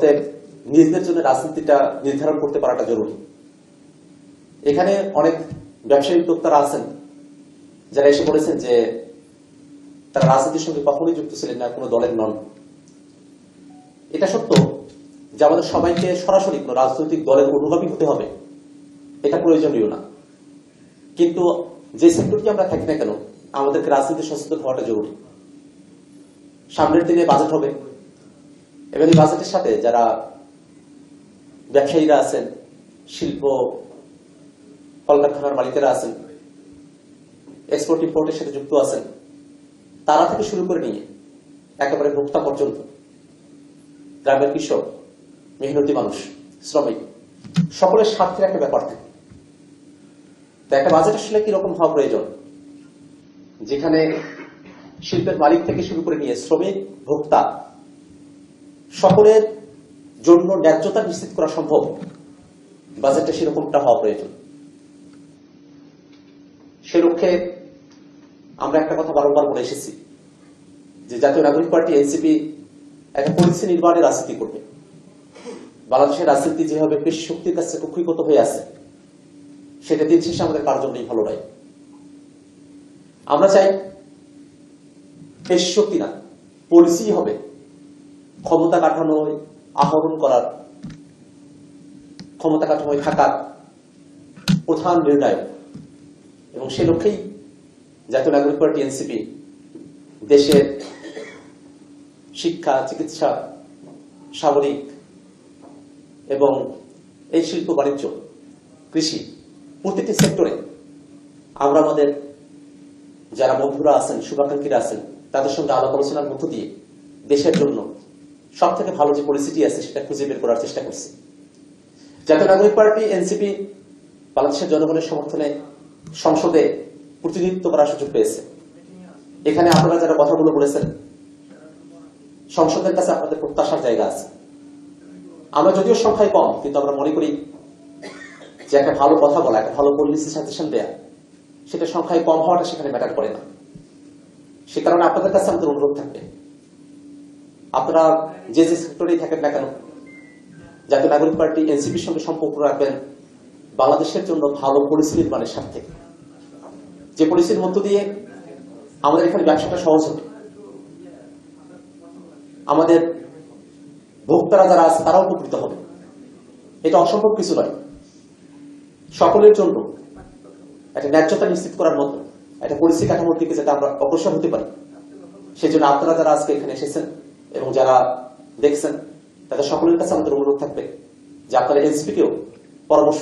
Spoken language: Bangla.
অতএব নিজেদের জন্য রাজনীতিটা নির্ধারণ করতে পারাটা জরুরি। এখানে অনেক ব্যবসায়ী উদ্যোক্তারা আছেন যারা এসে বলেছেন যে তারা রাজনীতির সঙ্গে কখনোই যুক্ত ছিলেন না, কোনো দলের নন। এটা সত্য যে আমাদের সবাইকে সরাসরি কোনো রাজনৈতিক দলের অনুগামী হতে হবে, এটা প্রয়োজনীয় না। কিন্তু যে সেক্টরটি আমরা থাকি না কেন, আমাদেরকে রাজনীতি সচেতন হওয়াটা জরুরি। সামনের দিনে বাজেট হবে এবং এই বাজেটের সাথে যারা ব্যবসায়ীরা আছেন, শিল্প কলকারখানার মালিকেরা আছেন, এক্সপোর্ট ইম্পোর্টের সাথে যুক্ত আছেন, তারা থেকে শুরু করে নিয়ে একেবারে ভোক্তা পর্যন্ত, গ্রামের কৃষক, মেহনতি মানুষ, শ্রমিক, সকলের স্বার্থের একটা ব্যাপার থাকে। তো একটা বাজেট আসলে কিরকম হওয়া প্রয়োজন, যেখানে শিল্পের মালিক থেকে শুরু করে নিয়ে শ্রমিক, ভোক্তা সকলের জন্য ন্যায্যতা নিশ্চিত করা সম্ভব, বাজেটটা সেরকমটা হওয়া প্রয়োজন। সে লক্ষ্যে আমরা একটা কথা বারংবার বলে এসেছি যে জাতীয় নাগরিক পার্টি এনসিপি একটা পলিসি নির্মাণের রাজনীতি করবে। বাংলাদেশের রাজনীতি যেভাবে পেশি শক্তির কাছে কক্ষিগত হয়ে আছে, সেটা দিন শেষে আমাদের কার জন্যই ভালো নয়। আমরা চাই পেশি শক্তি না, পলিসি হবে ক্ষমতা কাঠামোয় আহরণ করার, ক্ষমতা কাঠামোয় থাকার প্রধান নির্ণায়ক। এবং সে লক্ষ্যেই জাতীয় নাগরিক পার্টি এনসিপি দেশের শিক্ষা, চিকিৎসা, সামরিক এবং এই শিল্প, বাণিজ্য, কৃষি, প্রতিটি সেক্টরে আমরা আমাদের যারা বন্ধুরা আছেন, শুভাকাঙ্ক্ষীরা আছেন, তাদের সঙ্গে আলাপ আলোচনার মধ্য দিয়ে দেশের জন্য সব থেকে ভালো যে পরিস্থিতি আছে সেটা খুঁজে বের করার চেষ্টা করছে। জাতীয় নাগরিক পার্টি এনসিপি বাংলাদেশের জনগণের সমর্থনে সংসদে প্রতিনিধিত্ব করার সুযোগ পেয়েছে। এখানে আপনারা যারা কথাগুলো বলেছেন, সংসদের কাছে আপনাদের প্রত্যাশার জায়গা আছে। আমরা যদিও সংখ্যায় কম, কিন্তু আমরা মনে করি যে একটা ভালো কথা বলা, একটা ভালো পলিসি সাজেশন দেয়া, সেটা সংখ্যায় কম হওয়াটা সেখানে ম্যাটার করে না। সে কারণে আপনাদের কাছে আমাদের অনুরোধ থাকবে, আপনারা যে যে সেক্টরেই থাকেন না কেন, জাতীয় নাগরিক পার্টি এনসিপির সঙ্গে সম্পর্ক রাখবেন বাংলাদেশের জন্য ভালো পলিসি নির্মাণের স্বার্থে, যে পলিসির মধ্য দিয়ে আমাদের এখানে ব্যবসাটা সহজ হবে, আমাদের ভোক্তারা যারা আছে তারাও উপকৃত হবে। এটা অসম্ভব কিছু নয়। সকলের জন্য একটা ন্যায্যতা নিশ্চিত করার মতো একটা পলিসি কাঠামোর দিকে যাতে আমরা অগ্রসর হতে পারি, সেই জন্য আপনারা যারা আজকে এখানে এসেছেন এবং যারা দেখছেন, তাদের সকলের কাছে আমাদের অনুরোধ থাকবে যে আপনারা এনসিপিকেও পরামর্শ